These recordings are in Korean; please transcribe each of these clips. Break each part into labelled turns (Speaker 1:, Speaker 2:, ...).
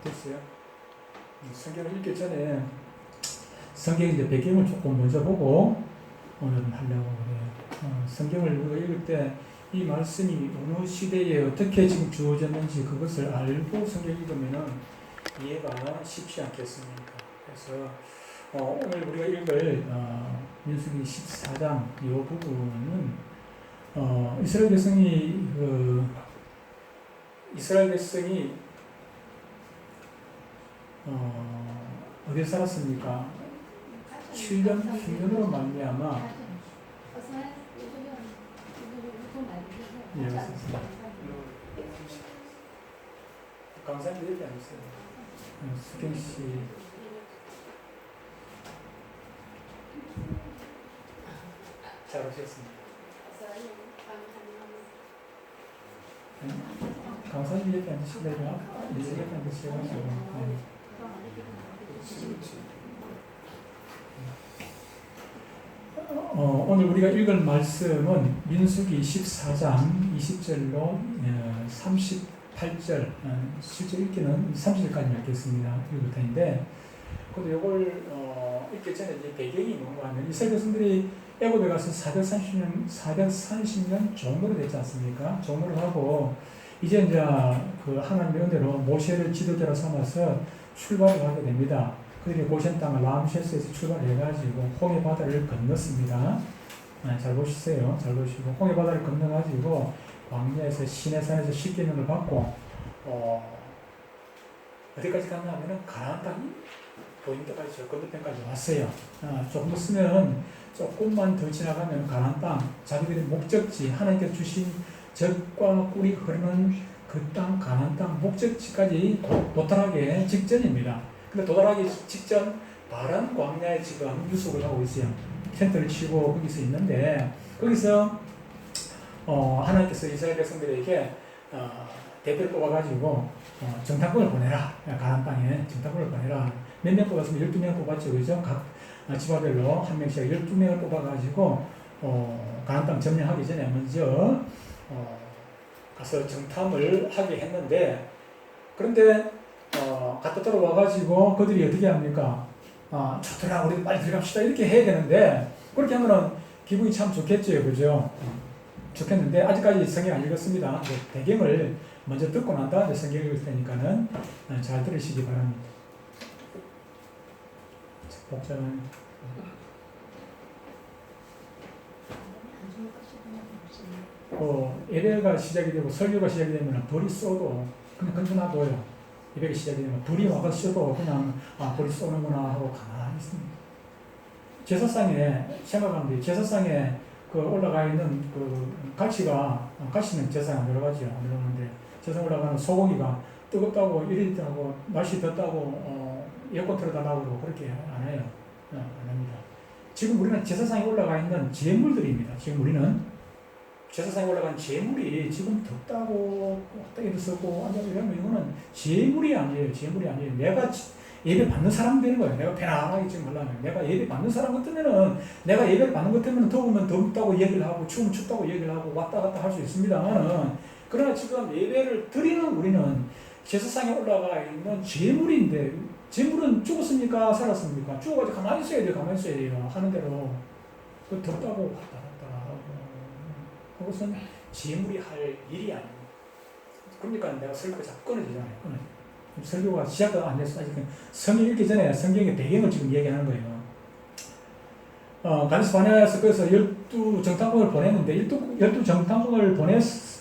Speaker 1: 됐어요? 성경을 읽기 전에 성경 이제 배경을 조금 먼저 보고 오늘은 하려고 그래요. 성경을 우리가 읽을 때 이 말씀이 어느 시대에 어떻게 지금 주어졌는지 그것을 알고 성경 읽으면은 이해가 쉽지 않겠습니까? 그래서 오늘 우리가 읽을 민수기 14장 이 부분은 이스라엘 백성이 어디에 살았습니까? 7년 흉년으로 말미암아 강사님 얘기 안 했어요. 수경씨 잘 오셨습니다. 강사님 얘기 안 드실래요? 얘기 안 드셔가지고 오늘 우리가 읽을 말씀은 민수기 14장 20절로 38절, 실제 읽기는 30절까지 읽겠습니다. 읽을 텐데, 근데 이걸 읽기 전에 이제 배경이 뭔가 하면 이스라엘 백성들이 애굽에 가서 430년 종노릇 됐지 않습니까? 종노릇 하고 이제 그 하나님의 은혜로 모세를 지도자로 삼아서 출발을 하게 됩니다. 그들이 고센 땅 람세스에서 출발해가지고 홍해 바다를 건넜습니다. 잘 보시세요. 잘 보시고 홍해 바다를 건너가지고 광야에서 시내산에서 십계명을 받고 어디까지 갔냐면은 가나안 땅이 보이는 데까지 저 건너편까지 왔어요. 조금 더 쓰면 조금만 더 지나가면 가나안 땅, 자기들의 목적지 하나님께서 주신 젖과 꿀이 흐르는 그 땅 가나안 땅 목적지까지 도달하기 직전입니다. 근데 도달하기 직전 바란 광야에 지금 유숙을 하고 있어요. 텐트를 치고 거기서 있는데 거기서 하나님께서 이스라엘 백성들에게 대표를 뽑아가지고 정탐꾼을 보내라. 가나안 땅에 정탐꾼을 보내라. 몇 명 뽑았으면 12명 뽑았죠. 그죠? 각 지파별로 한 명씩 12명을 뽑아가지고 가나안 땅 점령하기 전에 먼저 가서 정탐을 하게 했는데 그런데 갔다 들어와가지고 그들이 어떻게 합니까? 좋더라, 우리 빨리 들어갑시다. 이렇게 해야 되는데, 그렇게 하면은 기분이 참 좋겠죠. 그죠? 좋겠는데, 아직까지 성경 안 읽었습니다. 배경을 먼저 듣고 난 다음에 성경 읽을 테니까는 잘 들으시기 바랍니다. 복잡한. 예배가 시작이 되고 설교가 시작이 되면 불이 쏘도 그냥 건져놔둬요. 예배가 시작이 되면 불이 와가지고 그냥 불이 쏘는구나 하고 가만히 있습니다. 제사상에 생각하면 제사상에 그 올라가 있는 그 가시는 제사상 여러 가지요. 그러는데 제사상 올라가는 소고기가 뜨겁다고 이랬다고 날씨 덥다고 에어컨 틀어달라고 그러고 그렇게 안 해요. 안 합니다. 지금 우리는 제사상에 올라가 있는 제물들입니다. 지금 우리는 제사상에 올라간 제물이 지금 덥다고 헛되게 쓰고 이러면 이거는 제물이 아니에요. 제물이 아니에요. 내가 예배 받는 사람 되는 거예요. 내가 편안하게 지금 하려면 내가 예배 받는 사람 같으면은 내가 예배를 받는 것 때문에 더우면 덥다고 얘기를 하고 추우면 춥다고 얘기를 하고 왔다 갔다 할 수 있습니다만은 그러나 지금 예배를 드리는 우리는 제사상에 올라가 있는 제물인데 제물은 죽었습니까? 살았습니까? 죽어가지고 가만히 있어야 돼요. 가만히 있어야 돼요. 하는 대로 그 덥다고 왔다 갔다 하고 그것은 제물이 할 일이 아닙니다. 그러니까 내가 설교가 자꾸 끊어지잖아요. 설교가 시작도 안 됐어. 아직 성경 읽기 전에 성경의 배경을 지금 얘기하는 거예요. 가데스 바네아에서 그래서 12정탐꾼을 보냈는데 12정탐꾼을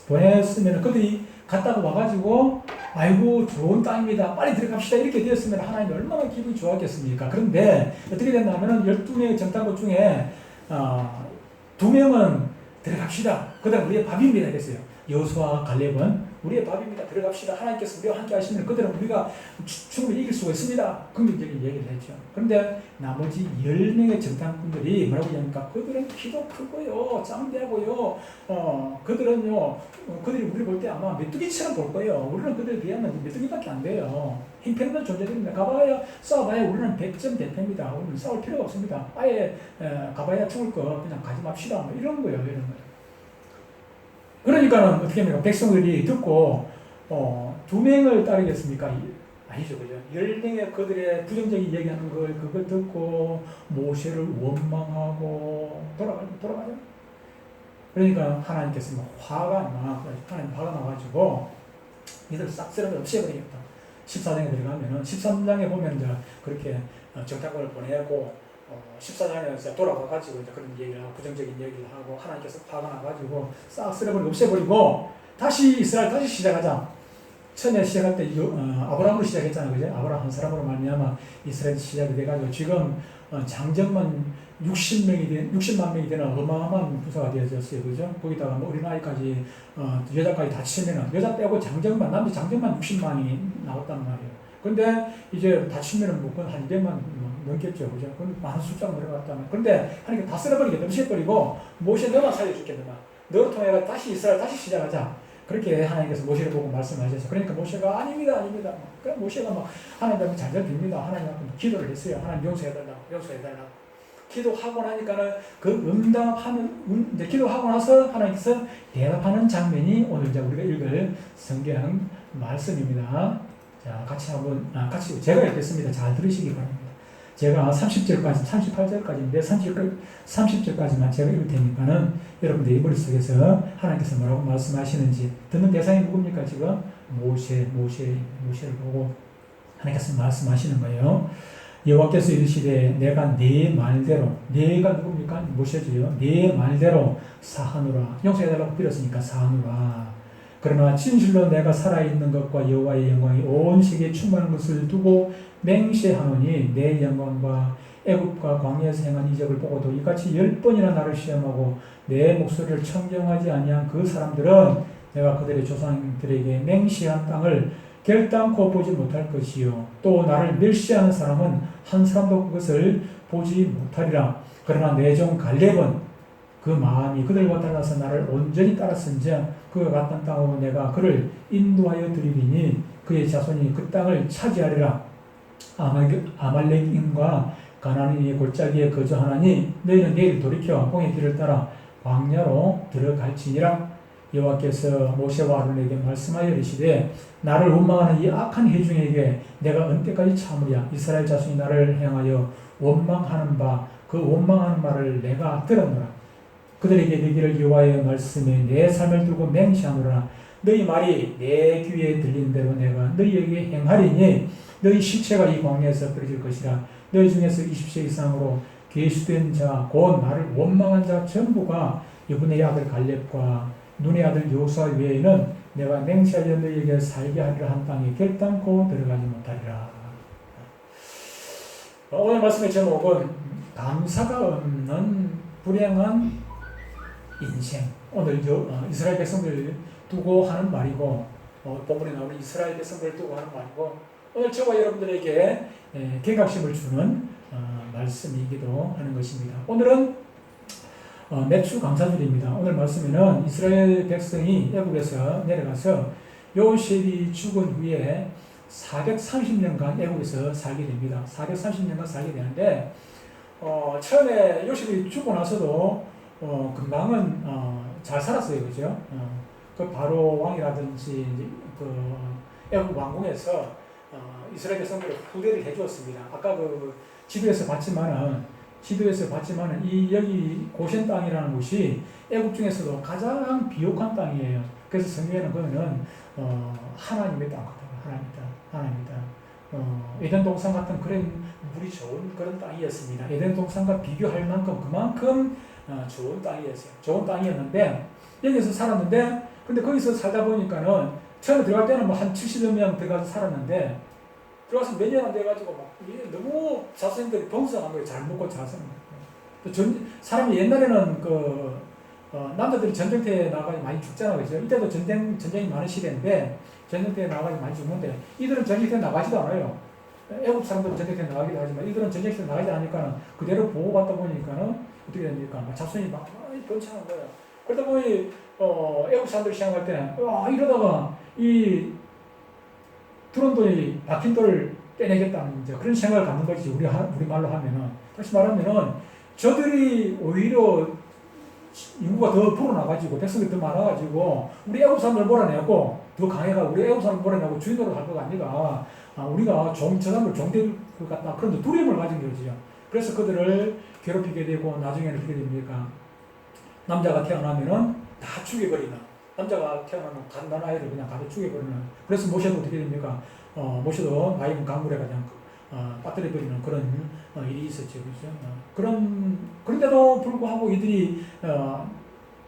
Speaker 1: 보냈으면 그들이 갔다가 와가지고 아이고 좋은 땅입니다. 빨리 들어갑시다. 이렇게 되었으면 하나님이 얼마나 기분이 좋았겠습니까? 그런데 어떻게 됐냐면 12명의 정탐꾼 중에 2명은 들어갑시다. 그 다음 우리의 밥입니다. 그랬어요. 여호수아와 갈렙은 우리의 밥입니다. 들어갑시다. 하나님께서 우리와 함께 하시면 그들은 우리가 충분히 이길 수가 있습니다. 긍정적인 얘기를 했죠. 그런데 나머지 10명의 정탐꾼들이 뭐라고 하니까 그들은 키도 크고요. 짱대하고요. 그들이 우리 볼 때 아마 메뚜기처럼 볼 거예요. 우리는 그들에 비하면 메뚜기밖에 안 돼요. 힘없는 존재들입니다. 가봐야 싸워봐야 우리는 100점 대패입니다. 우리는 싸울 필요가 없습니다. 아예 가봐야 죽을 거 그냥 가지 맙시다. 뭐 이런 거예요. 이런 거예요. 그러니까는 어떻게 합니까? 백성들이 듣고 2명을 따르겠습니까? 아니죠, 그죠? 10명의 그들의 부정적인 얘기하는 그걸 듣고 모세를 원망하고 돌아가죠. 그러니까 하나님께서 막 하나님 화가 나가지고 이들 싹 쓸어 없애버리겠다. 14장에 들어가면은 13장에 보면 이제 그렇게 정탐꾼을 보내고 14장에 이제 돌아와가지고 이제 그런 얘기를 하고 부정적인 얘기를 하고 하나님께서 화가 나가지고 싹 쓸어버리고 없애버리고 다시 이스라엘 다시 시작하자. 처음에 시작할 때 아브라함으로 시작했잖아요, 그죠? 아브라함 한 사람으로 말미암아 이스라엘 시작이 돼가지고 지금 장정만 60만 명이 되는 어마어마한 부서가 되어졌어요, 그죠? 거기다가 뭐 어린아이까지 여자까지 다 치면은 여자 빼고 남자 장정만 60만이 나왔단 말이에요. 근데 이제 다 치면은 뭐 한 200만 넘겠죠, 그죠? 그건 많은 숫자가 늘어갔다면. 근데 하나님께 다 쓸어버리게 없애버리고 모세 너만 살려줄겠느냐? 너를 통해 다시 이스라엘 다시 시작하자. 그렇게 하나님께서 모세를 보고 말씀하셨어요. 그러니까 모세가 아닙니다. 그래 모세가 막 하나님한테 잘잘 빕니다. 하나님한테 기도를 했어요. 하나님 용서해달라고. 기도하고 나니까는 그 이제 기도하고 나서 하나님께서 대답하는 장면이 오늘 이제 우리가 읽을 성경 말씀입니다. 자, 같이 제가 읽겠습니다. 잘 들으시기 바랍니다. 제가 30절까지, 38절까지인데 30절까지만 제가 읽을 테니까는 여러분들이 머릿속에서 하나님께서 뭐라고 말씀하시는지 듣는 대상이 누굽니까? 지금 모세를 보고 하나님께서 말씀하시는 거예요. 여호와께서 이르시되 내가 네 말대로, 내가 누굽니까? 모세지요. 네 말대로 사하노라. 용서해달라고 빌었으니까 사하노라. 그러나 진실로 내가 살아있는 것과 여호와의 영광이 온 세계에 충만한 것을 두고 맹세하노니 내 영광과 애굽과 광야에서 행한 이적을 보고도 이같이 10번이나 나를 시험하고 내 목소리를 청정하지 아니한 그 사람들은 내가 그들의 조상들에게 맹세한 땅을 결단코 보지 못할 것이요 또 나를 멸시하는 사람은 한 사람도 그것을 보지 못하리라. 그러나 내 종 갈렙은 그 마음이 그들과 달라서 나를 온전히 따랐은즉 그와 같은 땅으로 내가 그를 인도하여 드리리니 그의 자손이 그 땅을 차지하리라. 아말렉인과 가나안인의 골짜기에 거주하나니 너희는 내일 돌이켜 홍해 길을 따라 광야로 들어갈지니라. 여호와께서 모세와 아론에게 말씀하여 이르시되 나를 원망하는 이 악한 회중에게 내가 언제까지 참으랴. 이스라엘 자손이 나를 향하여 원망하는 바 그 원망하는 말을 내가 들었노라. 그들에게 이르기를 여호와의 말씀에 내 삶을 두고 맹세하노라. 너희 말이 내 귀에 들린 대로 내가 너희에게 행하리니 너희 시체가 이 광야에서 버려질 것이라. 너희 중에서 20세 이상으로 계수된 자 곧 나를 원망한 자 전부가 여분의 아들 갈렙과 눈의 아들 여호수아 외에는 내가 맹세하여 너희에게 살게 하리라 한 땅에 결단코 들어가지 못하리라. 오늘 말씀의 제목은 감사가 없는 불행한 인생. 오늘 이스라엘 백성들 두고 하는 말이고 본문에 나오는 이스라엘 백성들 두고 하는 말이고 오늘 저와 여러분들에게 경각심을 주는 말씀이기도 하는 것입니다. 오늘은 매출 감사절입니다. 오늘 말씀에는 이스라엘 백성이 애국에서 내려가서 요셉이 죽은 후에 430년간 애국에서 살게 됩니다. 430년간 살게 되는데 처음에 요셉이 죽고 나서도 금방은 잘 살았어요, 그죠? 그 바로 왕이라든지 그 애국 왕궁에서 이스라엘 백성들을 후대를 해주었습니다. 아까 그 지도에서 봤지만은 여기 고센 땅이라는 곳이 애국 중에서도 가장 비옥한 땅이에요. 그래서 성경에는 그거는 하나님의 땅 같아요. 하나님의 땅. 에덴 동산 같은 그런 물이 좋은 그런 땅이었습니다. 에덴 동산과 비교할 만큼 그만큼 좋은 땅이었어요. 좋은 땅이었는데 여기서 살았는데 근데 거기서 살다 보니까는 처음에 들어갈 때는 뭐 한 70여 명 들어가서 살았는데 들어가서 몇 년 안 돼가지고 막 너무 자손들이 번성한 거예요. 잘 먹고 잘 사는 거예요. 사람이 옛날에는 남자들이 전쟁터에 나가서 많이 죽잖아요. 그죠? 이때도 전쟁이 많은 시대인데 전쟁터에 나가서 많이 죽는데 이들은 전쟁터에 나가지도 않아요. 애국 사람들은 전쟁터에 나가기도 하지만 이들은 전쟁터에 나가지 않으니까 그대로 보호받다 보니까는 어떻게 됩니까? 자손이 막 번창한 거예요. 그러다 보니 애국 사람들이 시작할 때 이러다가 이 트론돈이 박힌 돌을 떼내겠다는 이제 그런 생각을 갖는 거지. 우리 말로 하면은 다시 말하면은 저들이 오히려 인구가 더 불어나가지고 백성들이 더 많아가지고 우리 애국 사람들 몰아내고 더 강해가 우리 애국 사람들 몰아내고 주인으로 갈 거가 아니라 우리가 저 사람을 종될 것 같다. 그런 두려움을 가진 거죠. 그래서 그들을 괴롭히게 되고 나중에는 어떻게 됩니까? 남자가 태어나면은 다 죽여버리는, 남자가 태어나면 간단 아이를 그냥 가져 죽여버리는. 그래서 모세도 어떻게 됩니까? 모세도 나이는 강물에 그냥 빠뜨려버리는 그런 일이 있었죠. 그죠? 그런데도 불구하고 이들이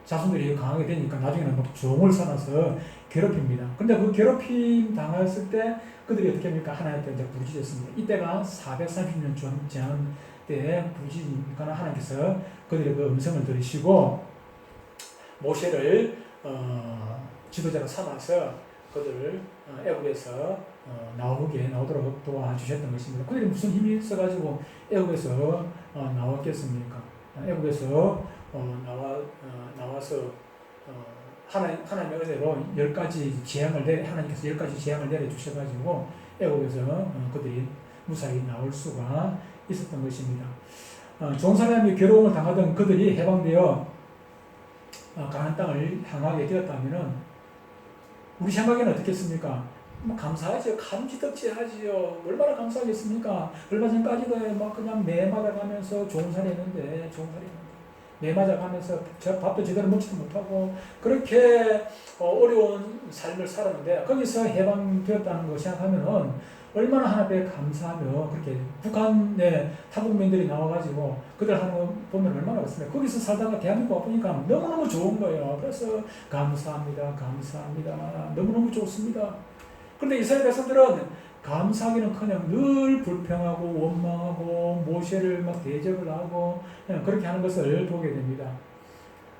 Speaker 1: 자손들이 강하게 되니까 나중에는 막 종을 삼아서 괴롭힙니다. 근데 그 괴롭힘 당했을 때 그들이 어떻게 합니까? 하나님께 이제 부르짖었습니다. 이때가 430년 전 때에 부르짖으니까 하나님께서 그들의 그 음성을 들으시고 모세를 지도자로 삼아서 그들을 애굽에서 나오도록 도와주셨던 것입니다. 그들이 무슨 힘이 있어가지고 애굽에서 나왔겠습니까? 애굽에서 나와서 하나님의 은혜로 10가지 하나님께서 10가지 재앙을 내려주셔가지고 애굽에서 그들이 무사히 나올 수가 있었던 것입니다. 좋은 사람이 괴로움을 당하던 그들이 해방되어 가나안 땅을 향하게 되었다면은 우리 생각에는 어떻겠습니까? 감사하죠. 감지덕지하지요. 얼마나 감사하겠습니까? 얼마 전까지도 막 그냥 매 맞아가면서 좋은 살이 했는데 매 맞아가면서 밥도 제대로 먹지도 못하고 그렇게 어려운 삶을 살았는데 거기서 해방되었다는 거 생각하면은 얼마나 하나님께 감사하며 그렇게 북한의 타국민들이 나와가지고 그들 하는 거 보면 얼마나 그렇습니까? 거기서 살다가 대한민국 와보니까 너무너무 좋은 거예요. 그래서 감사합니다. 너무너무 좋습니다. 그런데 이스라엘 백성들은 감사하기는커녕 늘 불평하고 원망하고 모세를 막 대적을 하고 그렇게 하는 것을 보게 됩니다.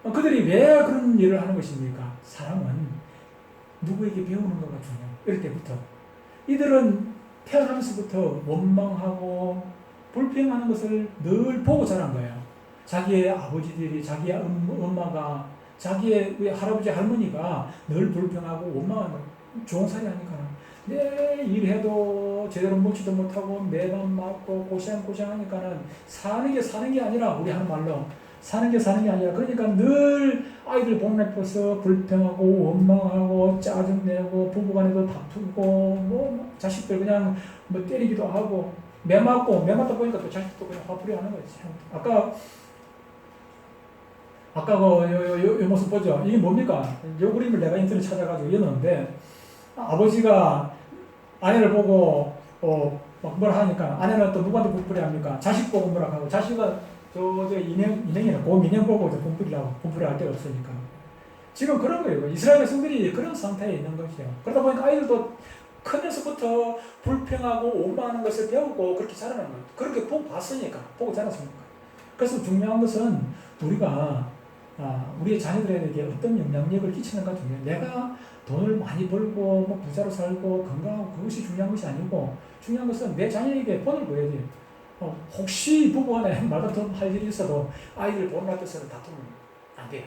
Speaker 1: 그들이 왜 그런 일을 하는 것입니까? 사람은 누구에게 배우는 거가 중요해요. 이럴 때부터. 이들은 태어나면서부터 원망하고 불평하는 것을 늘 보고 자란 거예요. 자기의 아버지들이, 자기의 엄마가, 자기의 할아버지, 할머니가 늘 불평하고 원망하는 거예요. 종살이 하니까 내 일해도 제대로 먹지도 못하고 매번 맞고 고생하니까는 사는 게 아니라 우리 하는 말로 사는 게 아니라 그러니까 늘 아이들 복락해서 불평하고 원망하고 짜증내고 부부간에도 다투고 뭐 자식들 그냥 뭐 때리기도 하고 매 맞다 보니까 또 자식도 그냥 화풀이 하는 거지. 아까 요 모습 보죠? 이게 뭡니까? 요 그림을 내가 인터넷 찾아가지고 이었는데 아버지가 아내를 보고 막 뭐라 하니까 아내는 또 누구한테 분풀이 합니까? 자식 보고 뭐라 하고 자식은 인형이나 고민형 보고 분풀이 할 데가 없으니까. 지금 그런 거예요. 이스라엘 백성들이 그런 상태에 있는 것이죠. 그러다 보니까 아이들도 크면서부터 불평하고 원망하는 것을 배우고 그렇게 자라는 거예요. 그렇게 보고 자랐으니까. 그래서 중요한 것은 우리가 우리의 자녀들에게 어떤 영향력을 끼치는가 중요해요. 내가 돈을 많이 벌고 뭐 부자로 살고 건강하고 그것이 중요한 것이 아니고 중요한 것은 내 자녀에게 본을 보여야 돼요. 혹시 부부간에 말다툼 할 일이 있어도 아이들 보는 앞에서는 다투면 안 돼요.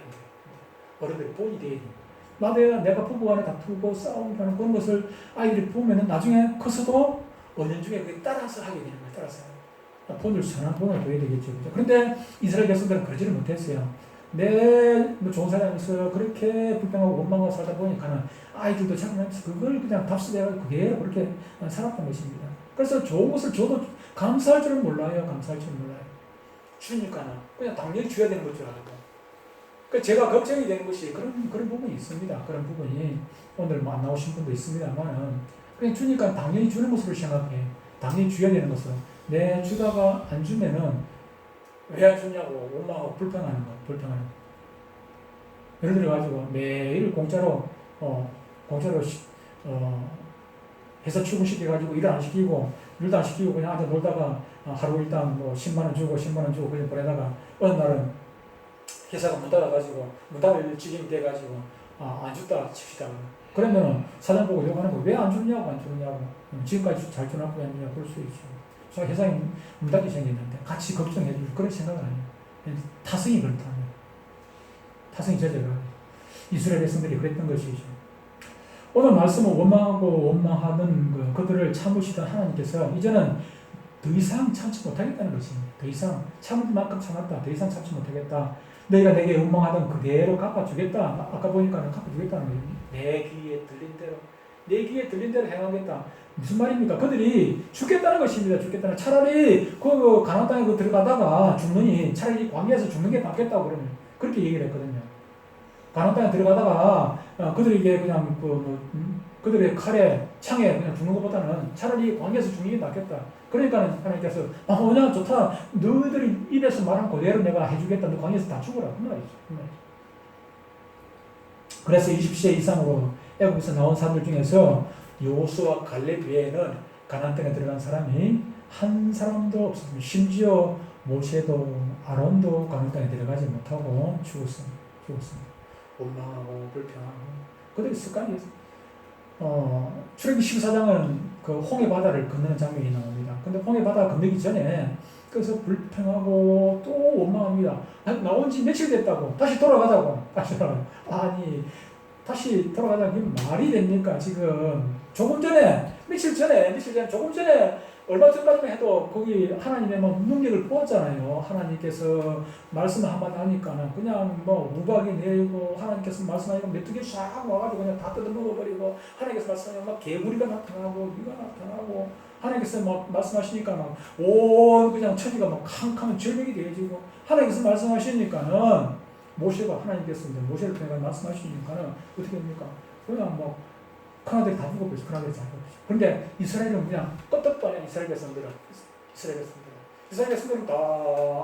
Speaker 1: 어른들이 본이 돼야 돼요. 내가 부부간에 다투고 싸우고 하는 그런 것을 아이들이 보면은 나중에 커서도 은연중에 그게 따라서 하게 되는 거예요. 선한 본을 보여야 되겠죠. 그런데 이스라엘 백성들은 그러지를 못했어요. 좋은 사람이서 그렇게 불평하고 원망하고 살다 보니까는 아이들도 장난치고 그걸 그냥 답습해가지고 그게 그렇게 살았던 것입니다. 그래서 좋은 것을 줘도 감사할 줄은 몰라요. 주니까는 그냥 당연히 줘야 되는 것 줄 알고. 그러니까 제가 걱정이 되는 것이 그런 부분이 있습니다. 그런 부분이 오늘 안 나오신 분도 있습니다만은 그냥 주니까 당연히 주는 모습을 생각해. 당연히 줘야 되는 것을. 내 주다가 안 주면은 왜 안 주냐고 원망하고 불평하는 거. 예를 들어가지고 매일 공짜로 회사 출근시켜가지고 일을 안 시키고 일도 안 시키고 그냥 앉아 놀다가 하루 일당 뭐 10만원 주고 그냥 보내다가 어느 날은 회사가 문 닫아가지고 문 닫을 지경이 돼가지고 안 줬다 칩시다. 그러면은 사장 보고 욕하는 거 왜 안 주냐고 지금까지 잘 주나고 했느냐 그럴 수 있죠. 저 회사에 문 닫기 생겼는데 같이 걱정해주고 그런 생각은 아니에요. 타성이 그렇다는 거예요. 타성이 저제가 이스라엘 백성들이 그랬던 것이죠. 오늘 말씀은 원망하는 그들을 참으시던 하나님께서 이제는 더 이상 참지 못하겠다는 것입니다. 더 이상 참을 만큼 참았다. 더 이상 참지 못하겠다. 너희가 내게 원망하던 그대로 갚아주겠다. 아까 보니까 갚아주겠다는 거예요. 내 귀에 들린 대로 내 귀에 들린 대로 행하겠다. 무슨 말입니까? 그들이 죽겠다는 것입니다. 죽겠다는. 차라리 그 가나안 땅에 그 들어가다가 죽느니 차라리 광야에서 죽는 게 낫겠다고 그러면 그렇게 얘기를 했거든요. 가나안 땅에 들어가다가 그들에게 그냥 그들의 칼에 창에 그냥 죽는 것보다는 차라리 광야에서 죽는 게 낫겠다. 그러니까 하나님께서 뭐냐 좋다. 너희들이 입에서 말한 그대로 내가 해주겠다. 너 광야에서 다 죽어라. 그 말이죠. 그 말이죠. 그래서 20세 이상으로 애국에서 나온 사람들 중에서 여호수아 갈렙 외에는 가나안 땅에 들어간 사람이 한 사람도 없었습니다. 심지어 모세도 아론도 가나안 땅에 들어가지 못하고 죽었습니다. 원망하고 불평하고 그들의 습관이었어요. 출애굽기 14장은 그 홍해 바다를 건너는 장면이 나옵니다. 근데 홍해 바다 건너기 전에 그래서 불평하고 또 원망합니다. 나온 지 며칠 됐다고 다시 돌아가자고 아니 다시 돌아가자고 이게 말이 됩니까? 지금 조금 전에 며칠 전에 조금 전에 얼마 전까지만 해도 거기 하나님의 능력을 보았잖아요. 하나님께서 말씀을 한마디 하니까는 그냥 우박이 내리고 하나님께서 말씀하니까 메뚜기 싹 와가지고 그냥 다 뜯어 먹어버리고 하나님께서 말씀하니까 막 개구리가 나타나고 위가 나타나고 하나님께서 말씀하시니까 그냥 천지가 캄캄한 절벽이 되어지고 하나님께서 말씀하시니까는 모세가 하나님께서 모세를 통해 말씀하시니까는 어떻게 됩니까? 그냥 큰아들이 다 죽어버렸어. 큰아들이 다 죽어버렸어. 그런데 이스라엘은 그냥 끄떡도 아니야. 이스라엘 백성들은 다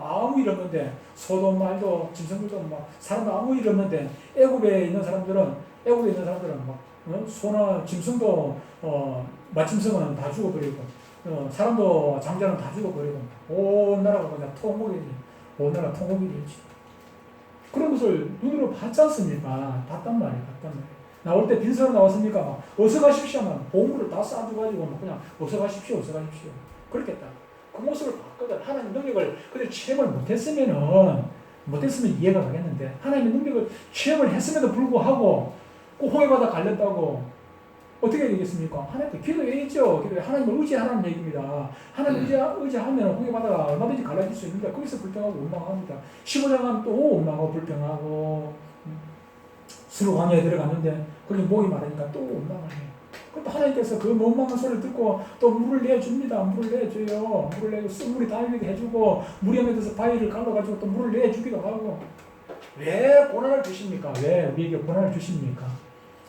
Speaker 1: 아무 일 없는데 소돔 말도 짐승들도 사람도 아무 일 없는데 애굽에 있는 사람들은 소나 짐승도 마침성은 다 죽어버리고 사람도 장자는 다 죽어버리고 온 나라가 그냥 온 나라가 통곡이 되지. 그런 것을 눈으로 봤지 않습니까? 봤단 말이에요. 나올 때 빈손으로 나왔습니까? 어서 가십시오 하면 보물을 다 싸줘가지고 그냥 어서 가십시오. 그렇겠다. 그 모습을 봤거든. 하나님 능력을 그들 체험을 못했으면 이해가 가겠는데 하나님의 능력을 체험을 했음에도 불구하고 그 홍해바다 갈렸다고 어떻게 되겠습니까? 하나님께 기도해야죠. 기도해. 하나님을 의지하라는 얘기입니다. 하나님 의지하면 홍해바다가 얼마든지 갈라질 수 있는데 거기서 불평하고 원망합니다. 15장 하면 또 원망하고 불평하고 수로 광야에 들어갔는데 거기 목이 마르니까 또 원망하네요. 그런데 하나님께서 그 원망한 소리를 듣고 또 물을 내줍니다. 물을 내줘요. 물이 다니게 해주고 물에 맺어서 바위를 갈라가지고 또 물을 내주기도 하고. 왜 고난을 주십니까? 왜 우리에게 고난을 주십니까?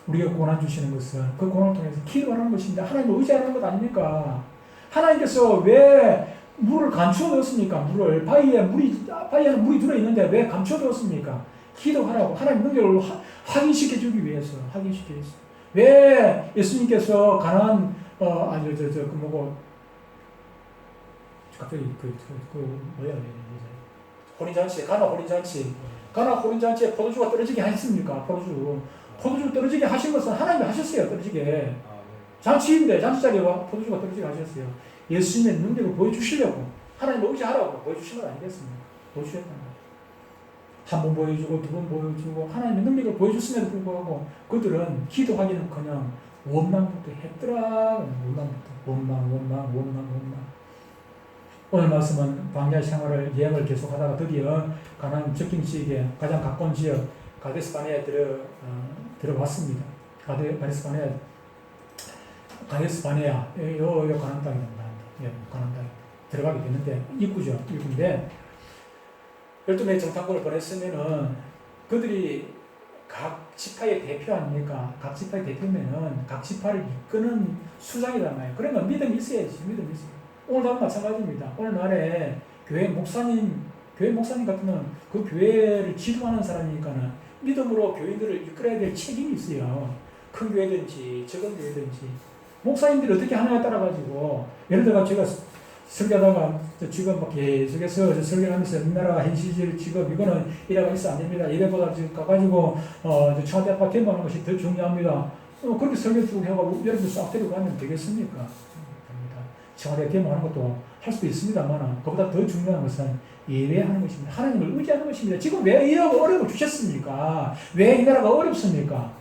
Speaker 1: 우리가 고난 주시는 것은 그 고난을 통해서 기도하는 것입니다. 하나님을 의지하는 것 아닙니까? 하나님께서 왜 물을 감추어 넣었습니까? 바위에는 물이 들어있는데 왜 감추어 넣었습니까? 기도하라고 하나님 능력을 확인시켜주기 위해서 왜 예수님께서 가나안 가나 혼인잔치에 포도주가 떨어지게 하셨습니까? 포도주 떨어지게 하신 것은 하나님이 하셨어요. 떨어지게 잔치인데 잔치자리에 포도주가 떨어지게 하셨어요. 예수님의 능력을 보여주시려고 하나님을 의지하라고 보여주신 것 아니겠습니까? 보여주셨단 말이에요. 한 번 보여주고 두 번 보여주고 하나님의 능력을 보여줬음에도 불구하고 그들은 기도하기는커녕 원망부터 했더라. 원망. 오늘 말씀은 광야 생활을 여행을 계속하다가 드디어 가나안 접경 지역에 가장 가까운 지역 가데스 바네아에 들어왔습니다. 가데스 바네아 요 가나안 땅입니다. 가나안 땅에 들어가게 되는데 입구인데 12명의 정탐꾼을 보냈으면은 그들이 각 지파의 대표 아닙니까? 각 지파의 대표면은 각 지파를 이끄는 수장이란 말이에요. 그러면 믿음이 있어야지. 오늘도 마찬가지입니다. 오늘날에 교회 목사님 같으면 그 교회를 지도하는 사람이니까는 믿음으로 교인들을 이끌어야 될 책임이 있어요. 큰 교회든지 적은 교회든지 목사님들이 어떻게 하느냐에 따라 가지고 예를 들어 제가 설교하다가 지금 막 계속해서 설교하면서 우리나라 현실 직업 이거는 이래가 있어 안 됩니다. 이래보다 지금 가가지고 청와대 아파트 대모하는 것이 더 중요합니다. 그렇게 설교 쭉 해가지고 여러분들 싹 데리고 가면 되겠습니까? 됩니다. 청와대 대모하는 것도 할 수도 있습니다만 그보다 더 중요한 것은 예배하는 것입니다. 하나님을 의지하는 것입니다. 지금 왜 이런 어려움을 주셨습니까? 왜 이 나라가 어렵습니까?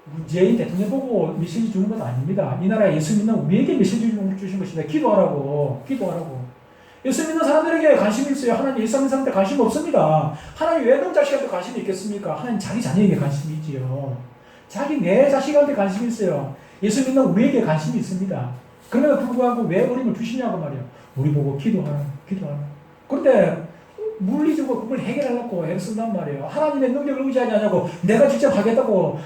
Speaker 1: 문재인 대통령 보고 메시지 주는 건 아닙니다. 이 나라에 예수 믿는 우리에게 메시지 주신 것입니다. 기도하라고. 예수 믿는 사람들에게 관심이 있어요. 하나님 예수 믿는 사람한테 관심 없습니다. 하나님 왜 그런 자식한테 관심이 있겠습니까? 하나님 자기 자녀에게 관심이 있지요. 자기 내 자식한테 관심이 있어요. 예수 믿는 우리에게 관심이 있습니다. 그럼에도 불구하고 왜 어림을 주시냐고 말이에요. 우리 보고 기도하라. 그런데 물리적으로 그걸 해결하려고 애를 쓴단 말이에요. 하나님의 능력을 의지하지 않냐고 내가 직접 하겠다고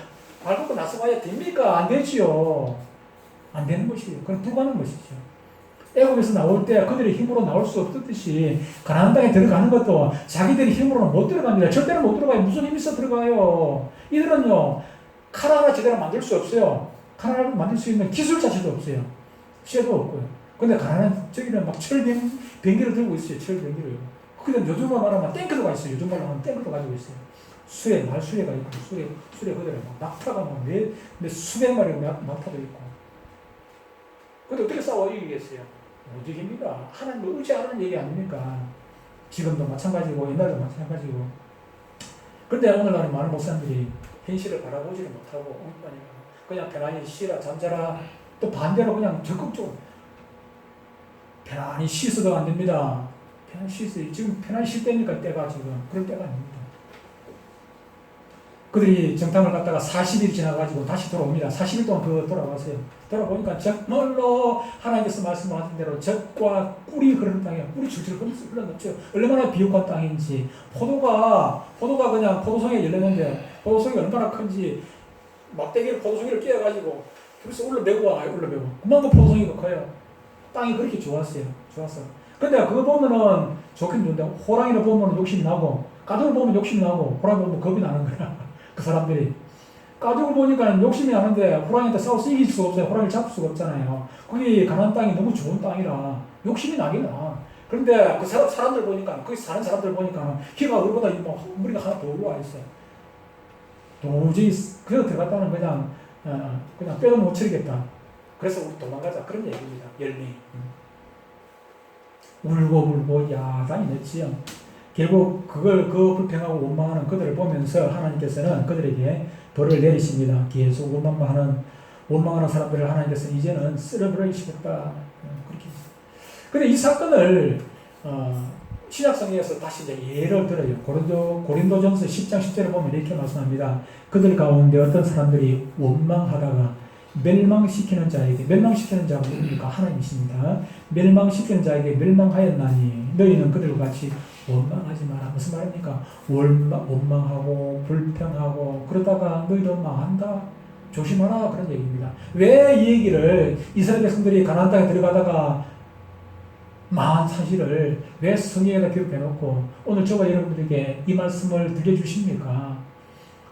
Speaker 1: 알고 나서봐야 됩니까? 안 되지요. 안 되는 것이에요. 그건 불가능한 것이죠. 애굽에서 나올 때 그들의 힘으로 나올 수 없었듯이 가나안 땅에 들어가는 것도 자기들의 힘으로는 못 들어갑니다. 절대로 못 들어가요. 무슨 힘이 있어 들어가요. 이들은요, 칼 하나 제대로 만들 수 없어요. 칼 하나 만들 수 있는 기술 자체도 없어요. 쇠도 없고요. 근데 가나안 저기는 막 철병기를 들고 있어요. 철병기를. 그냥 요즘으로 말하면 탱크도가 있어요. 요즘 말로 하면 탱크도 가지고 있어요. 말수레가 있고, 수레 그대로 낙타가 몇 수백 마리의 낙타도 있고. 근데 어떻게 싸워 이기겠어요? 못 이깁니다. 하나님을 의지하는 얘기 아닙니까? 지금도 마찬가지고, 옛날도 마찬가지고. 근데 오늘날은 많은 목사님들이 현실을 바라보지를 못하고, 그냥 편안히 쉬라, 잠자라, 또 반대로 그냥 적극적으로 편안히 쉬어도 안 됩니다. 편안히 쉬어요. 지금 편안히 쉴 때니까 때가 지금 그럴 때가 아닙니다. 그들이 정탐을 갔다가 40일 지나가지고 다시 돌아옵니다. 40일 동안 돌아왔어요. 돌아보니까 정말로 하나님께서 말씀하신 대로 젖과 꿀이 흐르는 땅이에요. 꿀이 줄줄 흘러넘죠. 얼마나 비옥한 땅인지. 포도가 그냥 포도송이에 열렸는데 포도송이 얼마나 큰지 막대기를 포도송이를 끼워가지고 그래서 올라매고 그만큼 포도송이가 커요. 땅이 그렇게 좋았어요. 근데 그거 보면은 좋긴 좋은데 호랑이를 보면 욕심이 나고 가족을 보면 욕심이 나고 호랑이 보면 겁이 나는 거야. 그 사람들이. 가족을 보니까 욕심이 나는데 호랑이한테 싸워서 이길 수가 없어요. 호랑이를 잡을 수가 없잖아요. 거기 가나안 땅이 너무 좋은 땅이라 욕심이 나긴 나. 그런데 그 사람들 보니까, 거기 사는 사람들 보니까 키가 우리보다 머리가 하나 더 올라와 있어요. 도저히 그래서 들어갔다는 그냥 빼도 못 치겠다. 그래서 우리 도망가자. 그런 얘기입니다. 열매. 울고 야단이 냈지요. 결국 그 불평하고 원망하는 그들을 보면서 하나님께서는 그들에게 벌을 내리십니다. 계속 원망하는 사람들을 하나님께서 이제는 쓸어버리시겠다. 그렇게. 근데 이 사건을 신약성경에서 다시 이제 예를 들어요. 고린도전서 10장 10절을 보면 이렇게 말씀합니다. 그들 가운데 어떤 사람들이 원망하다가 멸망시키는 자가 누굽니까? 하나님이십니다. 멸망시키는 자에게 멸망하였나니 너희는 그들과 같이 원망하지 마라. 무슨 말입니까? 원망하고 불평하고 그러다가 너희도 망한다. 조심하라. 그런 얘기입니다. 왜 이 얘기를 이스라엘 백성들이 가나안 땅에 들어가다가 망한 사실을 왜 성경에다 기록해놓고 오늘 저와 여러분들에게 이 말씀을 들려주십니까?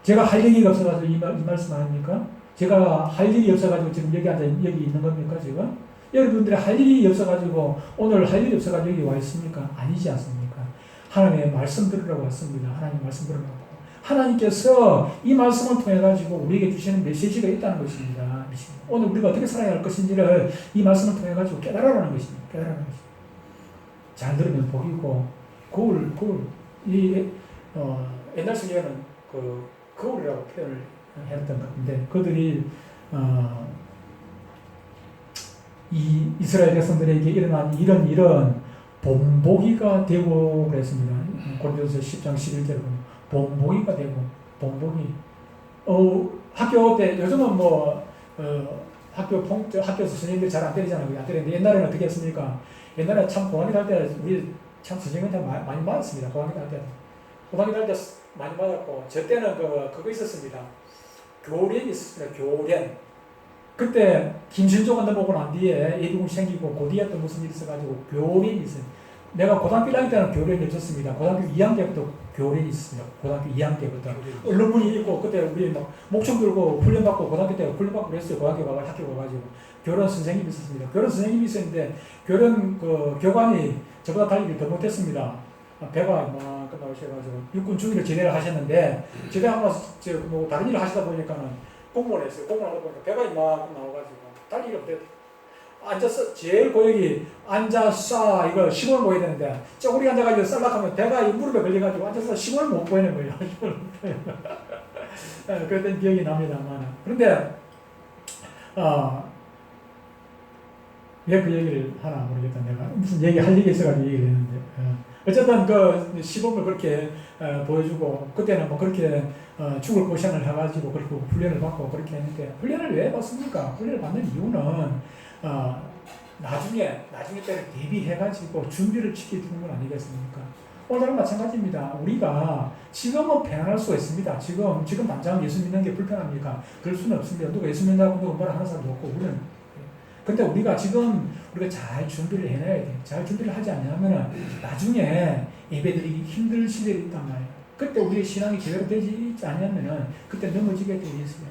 Speaker 1: 제가 할 얘기가 없어가지고 이 말씀 아닙니까? 제가 할 일이 없어가지고 지금 여기 있는 겁니까, 지금? 여러분들이 할 일이 없어가지고, 오늘 할 일이 없어가지고 여기 와 있습니까? 아니지 않습니까? 하나님의 말씀 들으라고 왔습니다. 하나님 말씀 들으라고. 하나님께서 이 말씀을 통해가지고 우리에게 주시는 메시지가 있다는 것입니다. 오늘 우리가 어떻게 살아야 할 것인지를 이 말씀을 통해가지고 깨달으라는 것입니다. 잘 들으면 복이고, 옛날 성경에는 거울이라고 표현을 했던 것 같은데 그들이 이 이스라엘 백성들에게 일어난 이런 일은 본보기가 되고 그랬습니다. 고린도서 10장 11절에 보면 본보기가 되고 학교 때 요즘은 학교에서 선생님들이 잘 안 때리잖아요. 안 때리는데 옛날에는 어떻게 했습니까? 옛날에 참 고학년 할 때 우리 참 선생님한테 많이 맞았습니다. 고학년 할 때 많이 맞았고 저 때는 그거 있었습니다. 교련이 있었습니다. 교련. 그때 김신조가 넘어오고 난 뒤에 예비군 생기고 그 뒤에 또 무슨 일이 있어가지고 교련이 있어요. 내가 고등학교 1학년 때는 교련이 없었습니다. 고등학교 2학년 때부터 교련이 있었습니다. 고등학교 2학년 때부터. 언론문이 있고 그때 우리 목청 들고 훈련받고 고등학교 때 훈련받고 그랬어요. 고등학교 가가지고 교련 선생님이 있었습니다. 교련 선생님이 있었는데 교련 교관이 저보다 달리기 더 못했습니다. 배가 끝나고 오셔가지고 육군 중위를 제대를 하셨는데 제대하고 나서 다른 일을 하시다 보니까는 공무원 했어요. 공무원 하다 보니까 배가 이만큼 나와가지고 달리기가 못해요. 앉아서 제일 고역이 앉아서 이거 시골을 보여야 되는데 쪼그리 앉아가지고 쌀락하면 배가 무릎에 걸려가지고 앉아서 시골을 못 보이는 거예요. 그랬던 기억이 납니다. 그런데 왜 그 얘기를 하나 모르겠다. 내가 무슨 할 얘기 있어가지고 얘기를 했는데 어쨌든 그 시범을 그렇게 보여주고 그때는 뭐 그렇게 죽을 고생을 해가지고 그렇게 훈련을 받고 그렇게 했는데 훈련을 왜 받습니까? 훈련을 받는 이유는 나중에 때를 대비해가지고 준비를 시켜주는 건 아니겠습니까? 오늘은 마찬가지입니다. 우리가 지금은 편안할 수가 있습니다. 지금 당장 예수 믿는 게 불편합니까? 그럴 수는 없습니다. 누가 예수 믿는다고 누가 뭐라 하는 사람도 없고 우리는. 근데 우리가 잘 준비를 해놔야 돼. 잘 준비를 하지 않냐면은 나중에 예배드리기 힘들 시절이 있단 말이에요. 그때 우리의 신앙이 제대로 되지 않냐면은 그때 넘어지게 돼 있어요.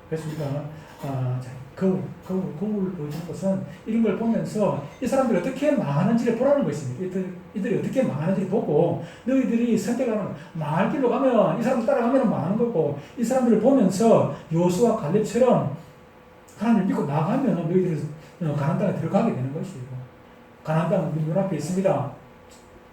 Speaker 1: 그래서 우리가 거울 보여주는 것은 이런 걸 보면서 이 사람들이 어떻게 망하는지를 보라는 것입니다. 이들이 어떻게 망하는지를 보고 너희들이 선택하는 망할 길로 가면 이 사람들 따라가면 망하는 거고 이 사람들을 보면서 요수와 갈렙처럼 하나님을 믿고 나가면 너희들이 가나안 땅에 들어가게 되는 것이고 가나안 땅은 우리 눈앞에 있습니다.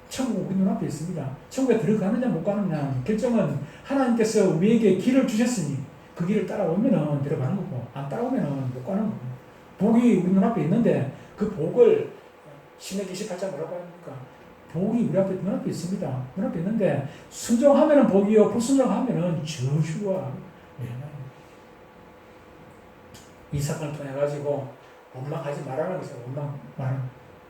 Speaker 1: 천국 우리 눈앞에 있습니다. 천국에 들어가느냐 못 가느냐 결정은 하나님께서 우리에게 길을 주셨으니 그 길을 따라오면 들어가는 거고 안 따라오면 못 가는 거고 복이 우리 눈앞에 있는데 그 복을 신명기 28장 뭐라고 합니까? 복이 우리 앞에 눈앞에 있습니다. 눈앞에 있는데 순종하면 복이요 불순종하면 저주와 멸망. 이 사건을 통해 가지고 원망하지 말라는 것이에요.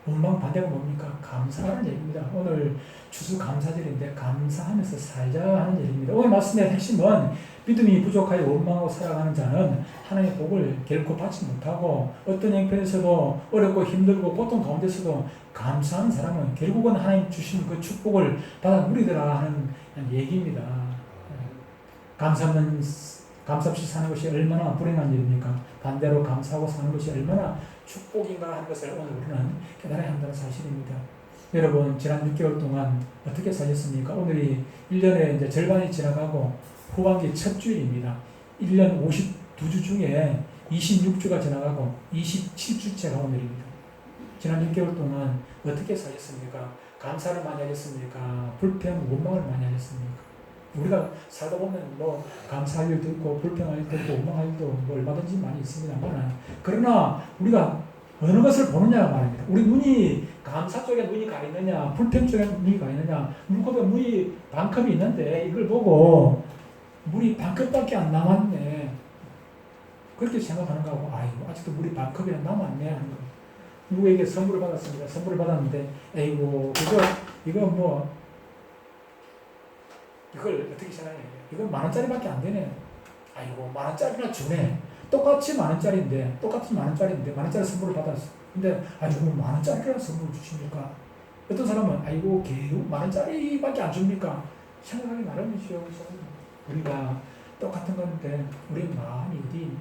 Speaker 1: 원망 반대가 뭡니까? 감사하는 얘기입니다. 오늘 추수감사절인데 감사하면서 살자 하는 얘기입니다. 오늘 말씀의 핵심은 믿음이 부족하여 원망하고 살아가는 자는 하나님의 복을 결코 받지 못하고 어떤 형편에서도 어렵고 힘들고 고통 가운데서도 감사하는 사람은 결국은 하나님 주신 그 축복을 받아 누리더라 하는 얘기입니다. 감사 없이 사는 것이 얼마나 불행한 일입니까? 반대로 감사하고 사는 것이 얼마나 축복인가 하는 것을 오늘 우리는 깨달아야 한다는 사실입니다. 여러분, 지난 6개월 동안 어떻게 사셨습니까? 오늘이 1년의 이제 절반이 지나가고 후반기 첫 주일입니다. 1년 52주 중에 26주가 지나가고 27주째가 오늘입니다. 지난 6개월 동안 어떻게 사셨습니까? 감사를 많이 하셨습니까? 불평, 원망을 많이 하셨습니까? 우리가 살다 보면 뭐 감사할 일도 있고 불평할 일도 있고 원망할 일도 뭐 얼마든지 많이 있습니다만 그러나 우리가 어느 것을 보느냐가 말입니다. 우리 눈이 감사 쪽에 눈이 가 있느냐 불평 쪽에 눈이 가 있느냐 물컵에 물이 반컵이 있는데 이걸 보고 물이 반컵밖에 안 남았네 그렇게 생각하는 거고 아이고 아직도 물이 반컵이나 남았네 하는 거. 누구에게 선물을 받았습니다. 선물을 받았는데 에이고 이거 뭐 이걸 어떻게 생각해요? 이건 10,000원짜리밖에 안 되네. 아이고 10,000원짜리나 주네. 똑같이 10,000원짜리인데 10,000원짜리 선물을 받았어. 근데 아이고 10,000원짜리라는 선물을 주십니까? 어떤 사람은 아이고 개우 10,000원짜리밖에 안 줍니까? 생각하기 나름이죠. 우리가 똑같은 건데 우리 마음이 어디 있냐?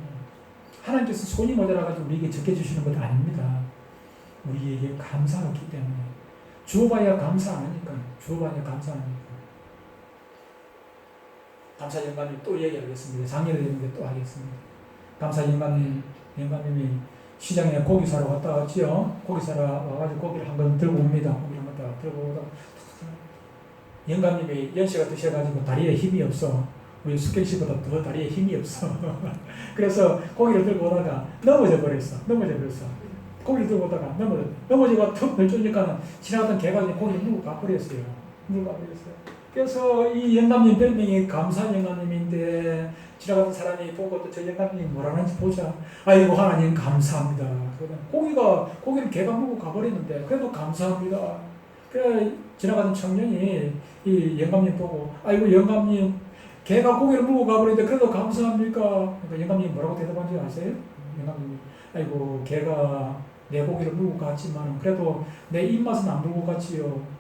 Speaker 1: 하나님께서 손이 모자라가지고 우리에게 적게 주시는 것 아닙니다. 우리에게 감사하기 때문에 주어봐야 감사 안 하니까 감사 영감님 또 얘기하겠습니다. 작년에 했는데 또 하겠습니다. 감사 영감님이 시장에 고기 사러 갔다 왔지요. 고기 사러 와가지고 고기를 한 건 들고 옵니다. 고기를 한 번 들고 오다가 영감님이 연세가 드셔가지고 다리에 힘이 없어. 우리 숙경 씨보다 더 다리에 힘이 없어. 그래서 고기를 들고 오다가 넘어져 버렸어. 고기를 들고 오다가 넘어지고 툭 널쫓으니까 지나가던 개가 고기를 물고 가버렸어요. 그래서 이 영감님 별명이 감사 영감님인데 지나가던 사람이 보고 또 저 영감님이 뭐라는지 보자. 아이고 하나님 감사합니다. 고기를 개가 물고 가버리는데 그래도 감사합니다. 그래 지나가던 청년이 이 영감님 보고 아이고 영감님 개가 고기를 물고 가버리는데 그래도 감사합니까? 그러니까 영감님이 뭐라고 대답한지 아세요? 영감님이 아이고 개가 내 고기를 물고 갔지만 그래도 내 입맛은 안 물고 갔지요.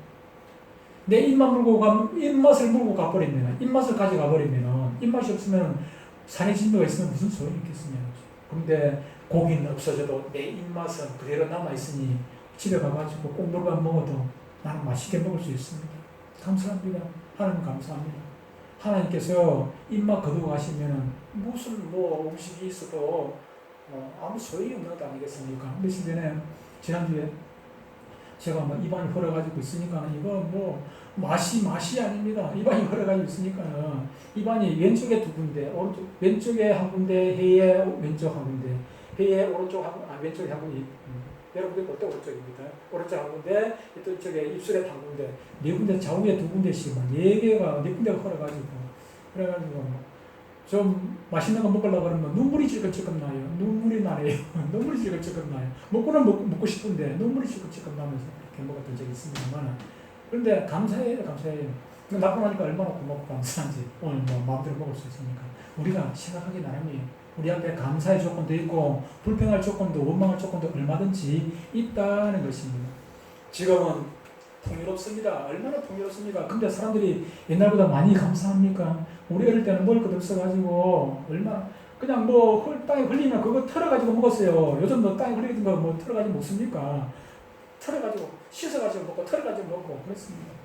Speaker 1: 내 입맛을 물고 가버리면, 입맛을 가져가 버리면, 입맛이 없으면 산에 진도가 있으면 무슨 소용이 있겠으냐. 그런데 고기는 없어져도 내 입맛은 그대로 남아있으니 집에 가가지고 꽁물만 먹어도 나는 맛있게 먹을 수 있습니다. 감사합니다. 하나님 감사합니다. 하나님께서 입맛 거두고 가시면 무슨 음식이 있어도 아무 소용이 없는 것 아니겠습니까? 며칠 전에 지난주에 제가 입안이 헐어가지고 있으니까 이거 맛이 아닙니다. 입안이 헐어가지고 있으니까는 입안이 왼쪽에 2군데, 오른쪽 왼쪽에 한 군데, 해에 왼쪽 한 군데, 해에 오른쪽 왼쪽에 한 군데 여러분들 볼 때 오른쪽입니다. 오른쪽 한 군데, 또 이쪽에 입술에 한 군데, 네 군데, 좌우에 두 군데씩 막 네 개가, 네 군데가 흘러가지고, 그래가지고 좀 맛있는 거 먹으려고 그러면 눈물이 질끔질끔 나요. 눈물이 나네요. 눈물이 질끔질끔 나요. 먹고는 먹고 싶은데 눈물이 질끔질끔 나면서 그렇게 먹었던 적이 있습니다만, 그런데 감사해요, 감사해요. 낳고 나니까 얼마나 고맙고 감사한지 오늘 뭐 마음대로 먹을 수 있으니까 우리가 생각하기 나름이에요. 우리 앞에 감사의 조건도 있고 불평할 조건도 원망할 조건도 얼마든지 있다는 것입니다. 지금은 풍요롭습니다. 얼마나 풍요롭습니까? 근데 사람들이 옛날보다 많이 감사합니까? 우리 어릴 때는 먹을 것 없어가지고 얼마나 그냥 뭐 땅에 흘리면 그거 털어가지고 먹었어요. 요즘 뭐 땅에 흘리는 거 뭐 털어가지고 먹습니까? 털어가지고 씻어가지고 먹고 털어가지고 먹고 그랬습니다.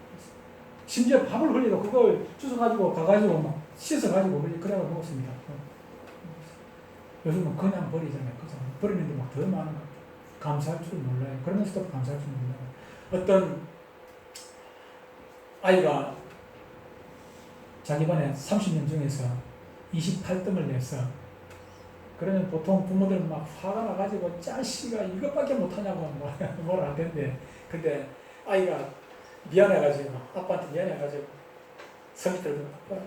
Speaker 1: 심지어 밥을 흘려도 그걸 주워가지고 가가지고 막 씻어가지고 그래가 먹었습니다. 요즘은 그냥 버리잖아요. 그냥 버리는데 막 더 많은 것 같아요. 감사할 줄 몰라요. 그러면서도 감사할 줄 몰라요. 어떤 아이가 자기 반에 30명 중에서 28등을 냈어. 그러면 보통 부모들은 막 화가 나가지고 자식아 이것밖에 못하냐고 뭐라 할 텐데, 근데 아이가 미안해가지고 아빠한테 미안해가지고 성의 들고 아빠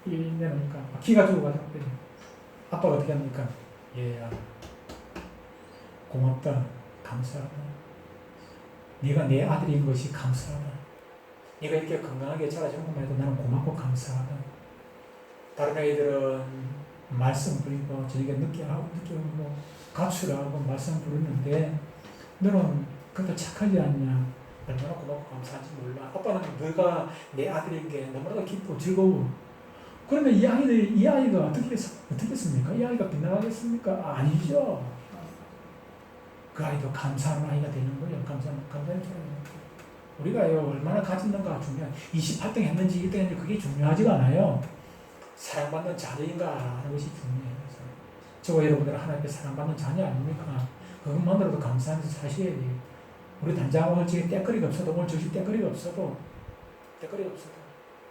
Speaker 1: 이 내놓으니까 기가 주고 가자고. 아빠가 어떻게 합니까? 얘야 고맙다, 감사하다. 네가 내 아들인 것이 감사하다. 네가 이렇게 건강하게 자라준 것만 해도 나는 고맙고 감사하다. 다른 아이들은 말씀 부리고 저녁에 늦게 뭐 가출하고 말씀 부르는데 너는 그렇게 착하지 않냐? 얼마나 고맙고 감사한지 몰라. 아빠는 너가 내 아들인 게 너무나도 기쁘고 즐거워. 그러면 이 아이가 어떻겠습니까? 이 아이가 빗나가겠습니까? 아니죠. 그 아이도 감사하는 아이가 되는 거예요. 감사하는 우리가요, 얼마나 가졌는가 중요한 28등 했는지 1등 했는지 그게 중요하지가 않아요. 사랑받는 자녀인가 하는 것이 중요해요. 저와 여러분들은 하나님께 사랑받는 자녀 아닙니까? 그것만으로도 감사한 사실이에요. 우리 단장 오늘 저기 때거리가 없어도, 오늘 저기 때거리가 없어도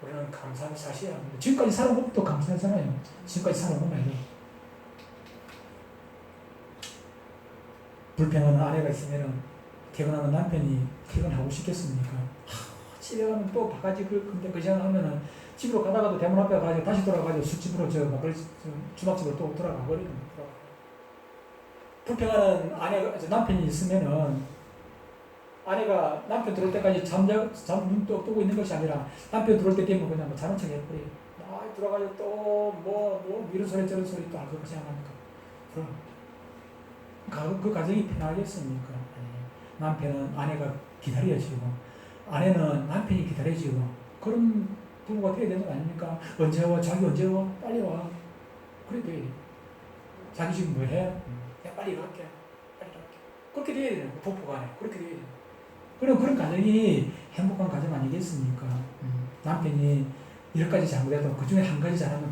Speaker 1: 우리는 감사한 사실이야. 지금까지 살아온 것도 감사하잖아요. 지금까지 살아온 것만 해도. 불평하는 아내가 있으면 퇴근하는 남편이 퇴근하고 싶겠습니까? 집에 가면 또 바가지 근데 그 시간 하면은 집으로 가다가도 대문 앞에 가서 다시 돌아가서 술집으로 주막집으로 또 돌아가 버리는 거예요. 불평하는 남편이 있으면은 아내가 남편 들어올 때까지 눈 뜨고 있는 것이 아니라 남편 들어올 때 되면 그냥 뭐 자는 척 해버려요. 들어가서 또 이런 소리 저런 소리 또 그렇게 생각하니까. 그럼 그 가정이 편하겠습니까? 남편은 아내가 기다려지고 아내는 남편이 기다려지고 그런 부부가 되어야 되는 거 아닙니까? 언제 와? 자기 언제 와? 빨리 와. 그래 돼. 자기 지금 뭐 해? 빨리 갈게. 그렇게 돼야 되는 거. 부부 간에 그렇게 돼야 되는 거. 그럼 그런 가정이 행복한 가정 아니겠습니까? 남편이 10가지 잘못해도 그 중에 한 가지 잘하면